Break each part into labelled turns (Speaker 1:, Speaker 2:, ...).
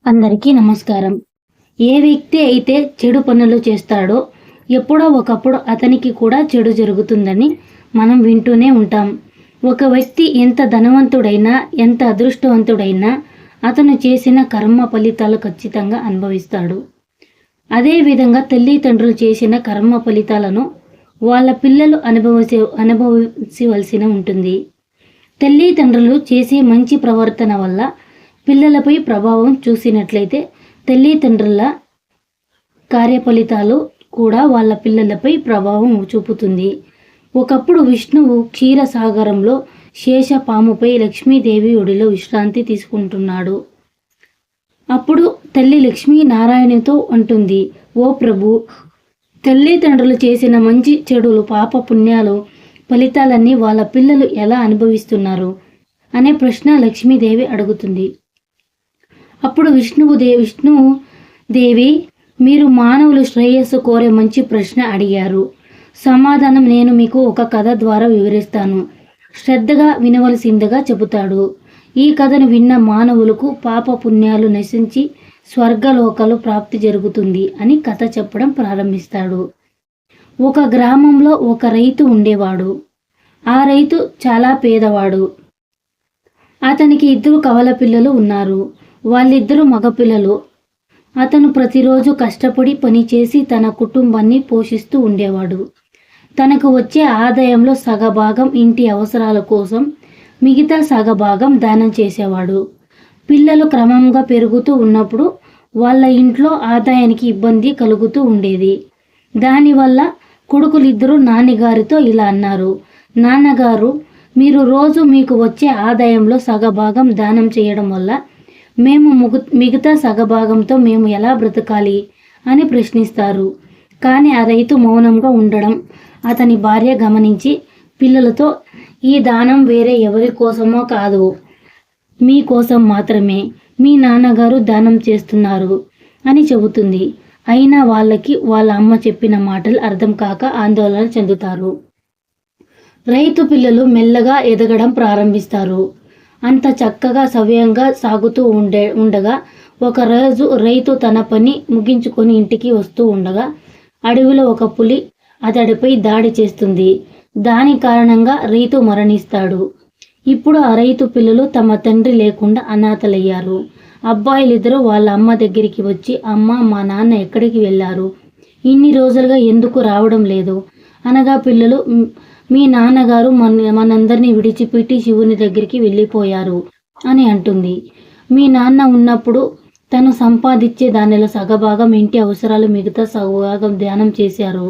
Speaker 1: అందరికీ నమస్కారం. ఏ వ్యక్తి అయితే చెడు పనులు చేస్తాడో ఎప్పుడో ఒకప్పుడు అతనికి కూడా చెడు జరుగుతుందని మనం వింటూనే ఉంటాం. ఒక వ్యక్తి ఎంత ధనవంతుడైనా, ఎంత అదృష్టవంతుడైనా అతను చేసిన కర్మ ఫలితాలు ఖచ్చితంగా అనుభవిస్తాడు. అదేవిధంగా తల్లిదండ్రులు చేసిన కర్మ ఫలితాలను వాళ్ళ పిల్లలు అనుభవించవలసి ఉంటుంది. తల్లిదండ్రులు చేసే మంచి ప్రవర్తన వల్ల పిల్లలపై ప్రభావం చూసినట్లయితే తల్లిదండ్రుల కార్యఫలితాలు కూడా వాళ్ళ పిల్లలపై ప్రభావం చూపుతుంది. ఒకప్పుడు విష్ణువు క్షీరసాగరంలో శేషపాముపై లక్ష్మీదేవి ఒడిలో విశ్రాంతి తీసుకుంటున్నాడు. అప్పుడు తల్లి లక్ష్మీ నారాయణతో అంటుంది, ఓ ప్రభు, తల్లిదండ్రులు చేసిన మంచి చెడులు పాప పుణ్యాలు ఫలితాలన్నీ వాళ్ళ పిల్లలు ఎలా అనుభవిస్తున్నారు అనే ప్రశ్న లక్ష్మీదేవి అడుగుతుంది. అప్పుడు విష్ణుదేవి, మీరు మానవులు శ్రేయస్సు కోరే మంచి ప్రశ్న అడిగారు. సమాధానం నేను మీకు ఒక కథ ద్వారా వివరిస్తాను. శ్రద్ధగా వినవలసిందిగా చెబుతాడు. ఈ కథను విన్న మానవులకు పాప పుణ్యాలు నశించి స్వర్గలోకాలు ప్రాప్తి జరుగుతుంది అని కథ చెప్పడం ప్రారంభిస్తాడు. ఒక గ్రామంలో ఒక రైతు ఉండేవాడు. ఆ రైతు చాలా పేదవాడు. అతనికి 2 కవల పిల్లలు ఉన్నారు. వాళ్ళిద్దరూ మగపిల్లలు. అతను ప్రతిరోజు కష్టపడి పనిచేసి తన కుటుంబాన్ని పోషిస్తూ ఉండేవాడు. తనకు వచ్చే ఆదాయంలో సగభాగం ఇంటి అవసరాల కోసం, మిగతా సగభాగం దానం చేసేవాడు. పిల్లలు క్రమంగా పెరుగుతూ ఉన్నప్పుడు వాళ్ళ ఇంట్లో ఆదాయానికి ఇబ్బంది కలుగుతూ ఉండేది. దానివల్ల కొడుకులిద్దరూ నాన్నగారితో ఇలా అన్నారు, నాన్నగారు, మీరు రోజు మీకు వచ్చే ఆదాయంలో సగభాగం దానం చేయడం వల్ల మేము మిగతా సగభాగంతో మేము ఎలా బ్రతకాలి అని ప్రశ్నిస్తారు. కానీ ఆ రైతు మౌనంగా ఉండడం అతని భార్య గమనించి పిల్లలతో, ఈ దానం వేరే ఎవరి కోసమో కాదు, మీకోసం మాత్రమే మీ నాన్నగారు దానం చేస్తున్నారు అని చెబుతుంది. అయినా వాళ్ళకి వాళ్ళ అమ్మ చెప్పిన మాటలు అర్థం కాక ఆందోళన చెందుతారు. రైతు పిల్లలు మెల్లగా ఎదగడం ప్రారంభిస్తారు. అంత చక్కగా సవ్యంగా సాగుతూ ఉండగా ఒకరోజు రైతు తన పని ముగించుకొని ఇంటికి వస్తూ ఉండగా అడవిలో ఒక పులి అతడిపై దాడి చేస్తుంది. దాని కారణంగా రైతు మరణిస్తాడు. ఇప్పుడు ఆ రైతు పిల్లలు తమ తండ్రి లేకుండా అనాథలయ్యారు. అబ్బాయిలిద్దరూ వాళ్ళ అమ్మ దగ్గరికి వచ్చి, అమ్మ, మా నాన్న ఎక్కడికి వెళ్ళారు? ఇన్ని రోజులుగా ఎందుకు రావడం లేదు అనగా పిల్లలు, మీ నాన్నగారు మనందరినీ విడిచిపెట్టి శివుని దగ్గరికి వెళ్ళిపోయారు అని అంటుంది. మీ నాన్న ఉన్నప్పుడు తను సంపాదించే దానిలో సగభాగం ఇంటి అవసరాలు, మిగతా సగభాగం ధ్యానం చేశారు.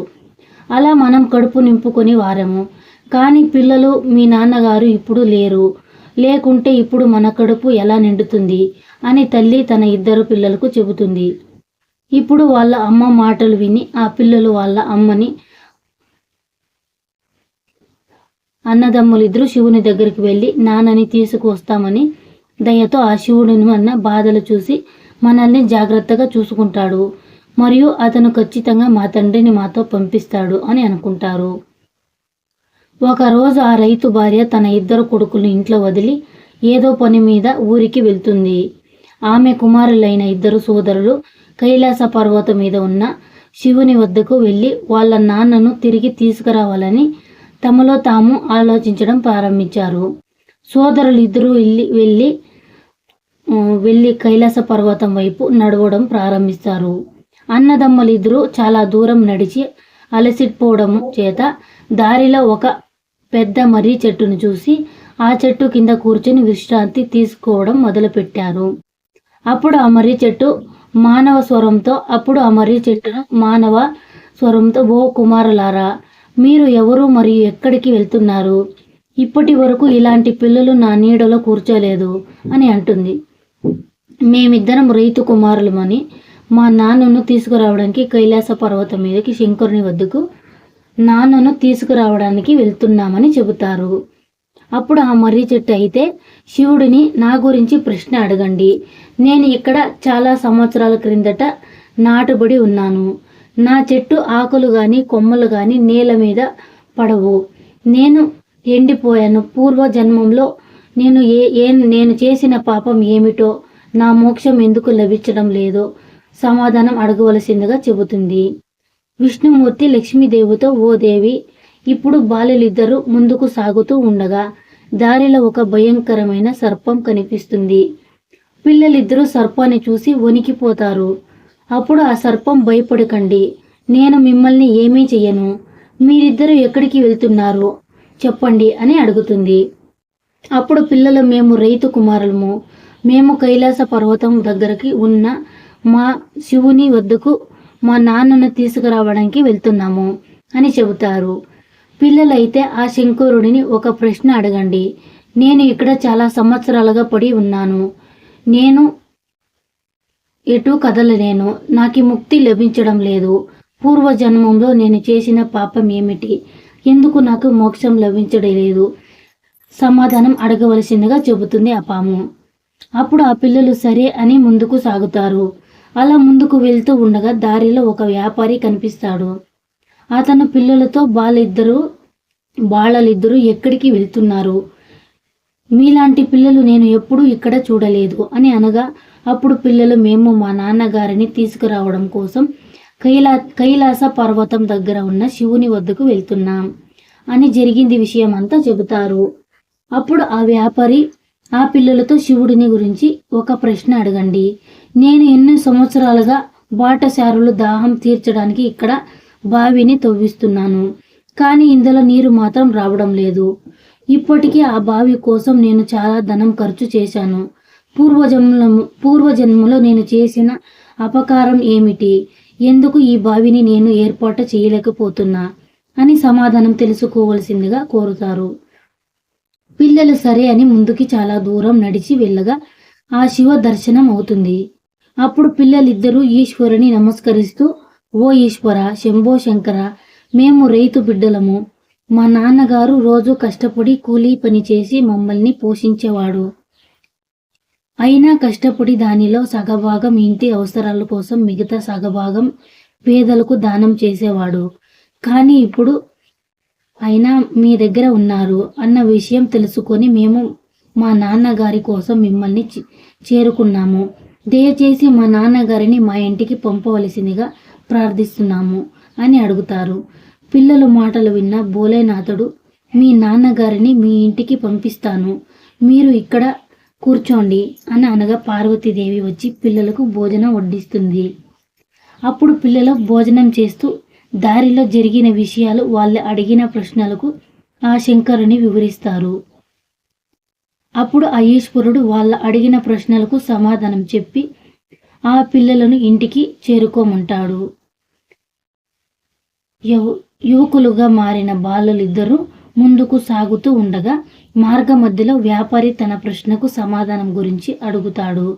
Speaker 1: అలా మనం కడుపు నింపుకొని వారము. కానీ పిల్లలు, మీ నాన్నగారు ఇప్పుడు లేరు, లేకుంటే ఇప్పుడు మన కడుపు ఎలా నిండుతుంది అని తల్లి తన 2 పిల్లలకు చెబుతుంది. ఇప్పుడు వాళ్ళ అమ్మ మాటలు విని ఆ పిల్లలు వాళ్ళ అమ్మని, అన్నదమ్ములిద్దరూ శివుని దగ్గరికి వెళ్ళి నాన్నని తీసుకువస్తామని దయతో ఆ శివుడిని అన్న బాధలు చూసి మనల్ని జాగ్రత్తగా చూసుకుంటాడు మరియు అతను ఖచ్చితంగా మా తండ్రిని మాతో పంపిస్తాడు అని అనుకుంటారు. ఒకరోజు ఆ రైతు భార్య తన 2 కొడుకులను ఇంట్లో వదిలి ఏదో పని మీద ఊరికి వెళ్తుంది. ఆమె కుమారులైన 2 సోదరులు కైలాస పర్వతం మీద ఉన్న శివుని వద్దకు వెళ్ళి వాళ్ళ నాన్నను తిరిగి తీసుకురావాలని తమలో తాము ఆలోచించడం ప్రారంభించారు. సోదరులు ఇద్దరూ వెళ్ళి కైలాస పర్వతం వైపు నడవడం ప్రారంభిస్తారు. అన్నదమ్ములిద్దరూ చాలా దూరం నడిచి అలసిపోవడం చేత దారిలో ఒక పెద్ద మర్రి చెట్టును చూసి ఆ చెట్టు కింద కూర్చొని విశ్రాంతి తీసుకోవడం మొదలుపెట్టారు. అప్పుడు ఆ మర్రి చెట్టు మానవ స్వరంతో, ఓ కుమారులారా, మీరు ఎవరు మరియు ఎక్కడికి వెళ్తున్నారు? ఇప్పటి వరకు ఇలాంటి పిల్లలు నా నీడలో కూర్చోలేదు అని అంటుంది. మేమిద్దరం రైతు కుమారులమని మా నాన్నను తీసుకురావడానికి కైలాస పర్వతం మీదకి శంకరుని వద్దకు నాన్నను తీసుకురావడానికి వెళ్తున్నామని చెబుతారు. అప్పుడు ఆ మర్రి చెట్టు అయితే, శివుడిని నా గురించి ప్రశ్న అడగండి. నేను ఇక్కడ చాలా సంవత్సరాల క్రిందట నాటుబడి ఉన్నాను. నా చెట్టు ఆకులు కానీ కొమ్మలు కానీ నేల మీద పడవు. నేను ఎండిపోయాను. పూర్వ జన్మంలో నేను చేసిన పాపం ఏమిటో నా మోక్షం ఎందుకు లభించడం లేదో సమాధానం అడగవలసిందిగా చెబుతుంది. విష్ణుమూర్తి లక్ష్మీదేవితో, ఓ దేవి, ఇప్పుడు బాలులిద్దరూ ముందుకు సాగుతూ ఉండగా దారిలో ఒక భయంకరమైన సర్పం కనిపిస్తుంది. పిల్లలిద్దరూ సర్పాన్ని చూసి వణికిపోతారు. అప్పుడు ఆ సర్పం, భయపడకండి, నేను మిమ్మల్ని ఏమీ చెయ్యను, మీరిద్దరూ ఎక్కడికి వెళ్తున్నారు చెప్పండి అని అడుగుతుంది. అప్పుడు పిల్లలు, మేము రైతు కుమారులము, మేము కైలాస పర్వతం దగ్గరికి ఉన్న మా శివుని వద్దకు మా నాన్నను తీసుకురావడానికి వెళ్తున్నాము అని చెబుతారు. పిల్లలైతే, ఆ శంకరుడిని ఒక ప్రశ్న అడగండి, నేను ఇక్కడ చాలా సంవత్సరాలుగా పడి ఉన్నాను, నేను ఎటు కదలలేను, నాకు ముక్తి లభించడం లేదు, పూర్వజన్మంలో నేను చేసిన పాపం ఏమిటి, ఎందుకు నాకు మోక్షం లభించడం లేదు, సమాధానం అడగవలసిందిగా చెబుతుంది ఆ పాము. అప్పుడు ఆ పిల్లలు సరే అని ముందుకు సాగుతారు. అలా ముందుకు వెళ్తూ ఉండగా దారిలో ఒక వ్యాపారి కనిపిస్తాడు. అతను పిల్లలతో, బాలలిద్దరూ ఎక్కడికి వెళ్తున్నారు, మీలాంటి పిల్లలు నేను ఎప్పుడూ ఇక్కడ చూడలేదు అని అనగా, అప్పుడు పిల్లలు, మేము మా నాన్నగారిని తీసుకురావడం కోసం కైలాస పర్వతం దగ్గర ఉన్న శివుని వద్దకు వెళ్తున్నాం అని జరిగింది విషయం అంతా చెబుతారు. అప్పుడు ఆ వ్యాపారి ఆ పిల్లలతో, శివుడిని గురించి ఒక ప్రశ్న అడగండి, నేను ఎన్నో సంవత్సరాలుగా బాటసారులు దాహం తీర్చడానికి ఇక్కడ బావిని తవ్విస్తున్నాను, కానీ ఇందులో నీరు మాత్రం రావడం లేదు, ఇప్పటికీ ఆ బావి కోసం నేను చాలా ధనం ఖర్చు చేశాను, పూర్వజన్మలో నేను చేసిన అపకారం ఏమిటి, ఎందుకు ఈ బావిని నేను ఏర్పాటు చేయలేకపోతున్నా అని సమాధానం తెలుసుకోవలసిందిగా కోరుతారు. పిల్లలు సరే అని ముందుకి చాలా దూరం నడిచి వెళ్ళగా ఆ శివ దర్శనం అవుతుంది. అప్పుడు పిల్లలిద్దరూ ఈశ్వరుని నమస్కరిస్తూ, ఓ ఈశ్వర, శంభో శంకర, మేము రైతు బిడ్డలము, మా నాన్నగారు రోజు కష్టపడి కూలీ పని చేసి మమ్మల్ని పోషించేవాడు, అయినా కష్టపడి దానిలో సగభాగం ఇంటి అవసరాల కోసం, మిగతా సగభాగం పేదలకు దానం చేసేవాడు, కానీ ఇప్పుడు అయినా మీ దగ్గర ఉన్నారు అన్న విషయం తెలుసుకొని మేము మా నాన్నగారి కోసం మిమ్మల్ని చేరుకున్నాము, దయచేసి మా నాన్నగారిని మా ఇంటికి పంపవలసిందిగా ప్రార్థిస్తున్నాము అని అడుగుతారు. పిల్లల మాటలు విన్న భోలేనాథుడు, మీ నాన్నగారిని మీ ఇంటికి పంపిస్తాను, మీరు ఇక్కడ కూర్చోండి అని అనగా పార్వతీదేవి వచ్చి పిల్లలకు భోజనం వడ్డిస్తుంది. అప్పుడు పిల్లలు భోజనం చేస్తూ దారిలో జరిగిన విషయాలు, వాళ్ళు అడిగిన ప్రశ్నలకు ఆ శంకరుని వివరిస్తారు. అప్పుడు ఆ ఈశ్వరుడు వాళ్ళ అడిగిన ప్రశ్నలకు సమాధానం చెప్పి ఆ పిల్లలను ఇంటికి చేరుకోమంటాడు. యువకులుగా మారిన బాలులిద్దరూ ముందుకు సాగుతూ ఉండగా మార్గ మధ్యలో వ్యాపారి తన ప్రశ్నకు సమాధానం గురించి అడుగుతాడు.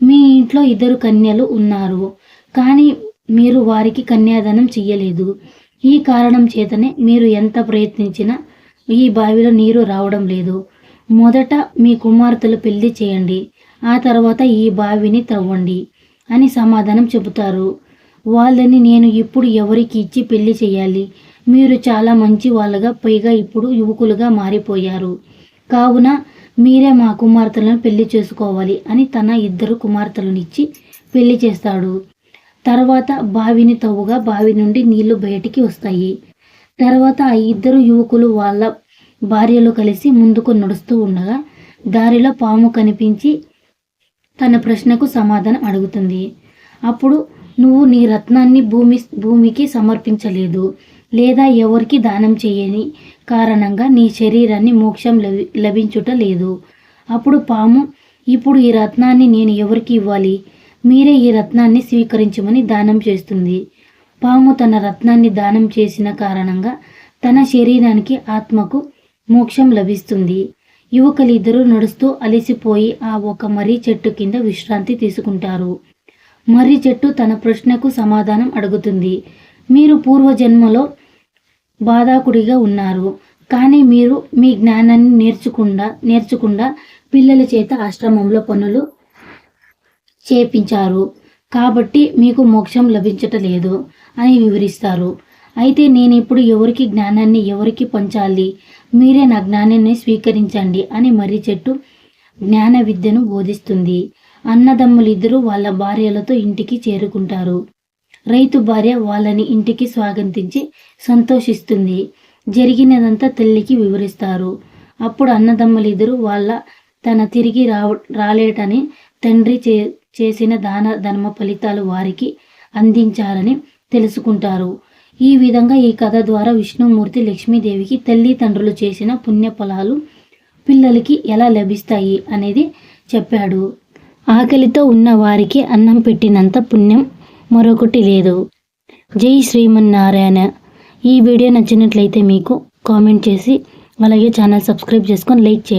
Speaker 1: మీ ఇంట్లో 2 కన్యలు ఉన్నారు, కానీ మీరు వారికి కన్యాదానం చెయ్యలేదు, ఈ కారణం చేతనే మీరు ఎంత ప్రయత్నించినా ఈ బావిలో నీరు రావడం లేదు, మొదట మీ కుమార్తెలు పెళ్లి చేయండి, ఆ తర్వాత ఈ బావిని త్రవ్వండి అని సమాధానం చెబుతారు. వాళ్ళని నేను ఇప్పుడు ఎవరికి ఇచ్చి పెళ్లి చేయాలి, మీరు చాలా మంచి వాళ్ళగా, పైగా ఇప్పుడు యువకులుగా మారిపోయారు, కావున మీరే మా కుమార్తెలను పెళ్లి చేసుకోవాలి అని తన 2 కుమార్తెలనిచ్చి పెళ్లి చేస్తాడు. తర్వాత బావిని తవ్వుగా బావి నుండి నీళ్లు బయటికి వస్తాయి. తర్వాత ఆ 2 యువకులు వాళ్ళ భార్యలు కలిసి ముందుకు నడుస్తూ ఉండగా దారిలో పాము కనిపించి తన ప్రశ్నకు సమాధానం అడుగుతుంది. అప్పుడు, నువ్వు నీ రత్నాన్ని భూమికి సమర్పించలేదు, లేదా ఎవరికి దానం చేయని కారణంగా నీ శరీరాన్ని మోక్షం లభించుట లేదు. అప్పుడు పాము, ఇప్పుడు ఈ రత్నాన్ని నేను ఎవరికి ఇవ్వాలి, మీరే ఈ రత్నాన్ని స్వీకరించమని దానం చేస్తుంది. పాము తన రత్నాన్ని దానం చేసిన కారణంగా తన శరీరానికి, ఆత్మకు మోక్షం లభిస్తుంది. యువకులిద్దరూ నడుస్తూ అలసిపోయి ఆ ఒక మర్రి చెట్టు కింద విశ్రాంతి తీసుకుంటారు. మర్రి చెట్టు తన ప్రశ్నకు సమాధానం అడుగుతుంది. మీరు పూర్వజన్మలో బాధకుడిగా ఉన్నారు, కానీ మీరు మీ జ్ఞానాన్ని నేర్చకుండా పిల్లల చేత ఆశ్రమంలో పనులు చేపించారు, కాబట్టి మీకు మోక్షం లభించటలేదు అని వివరిస్తారు. అయితే నేను ఇప్పుడు ఎవరికి జ్ఞానాన్ని ఎవరికి పంచాలి, మీరే నా జ్ఞానాన్ని స్వీకరించండి అని మర్రి చెట్టు జ్ఞాన విద్యను బోధిస్తుంది. అన్నదమ్ములిద్దరూ వాళ్ళ భార్యలతో ఇంటికి చేరుకుంటారు. రైతు భార్య వాళ్ళని ఇంటికి స్వాగతించి సంతోషిస్తుంది. జరిగినదంతా తల్లికి వివరిస్తారు. అప్పుడు అన్నదమ్ములిద్దరూ తన తిరిగి రాలేటని తండ్రి చేసిన దాన ధర్మ ఫలితాలు వారికి అందించాలని తెలుసుకుంటారు. ఈ విధంగా ఈ కథ ద్వారా విష్ణుమూర్తి లక్ష్మీదేవికి తల్లిదండ్రులు చేసిన పుణ్య ఫలాలు పిల్లలకి ఎలా లభిస్తాయి అనేది చెప్పాడు. ఆకలితో ఉన్న వారికి అన్నం పెట్టినంత పుణ్యం మరొకటి లేదు. జై శ్రీమన్నారాయణ. ఈ వీడియో నచ్చినట్లయితే మీకు కామెంట్ చేసి అలాగే ఛానల్ సబ్స్క్రైబ్ చేసుకొని లైక్ చేయండి.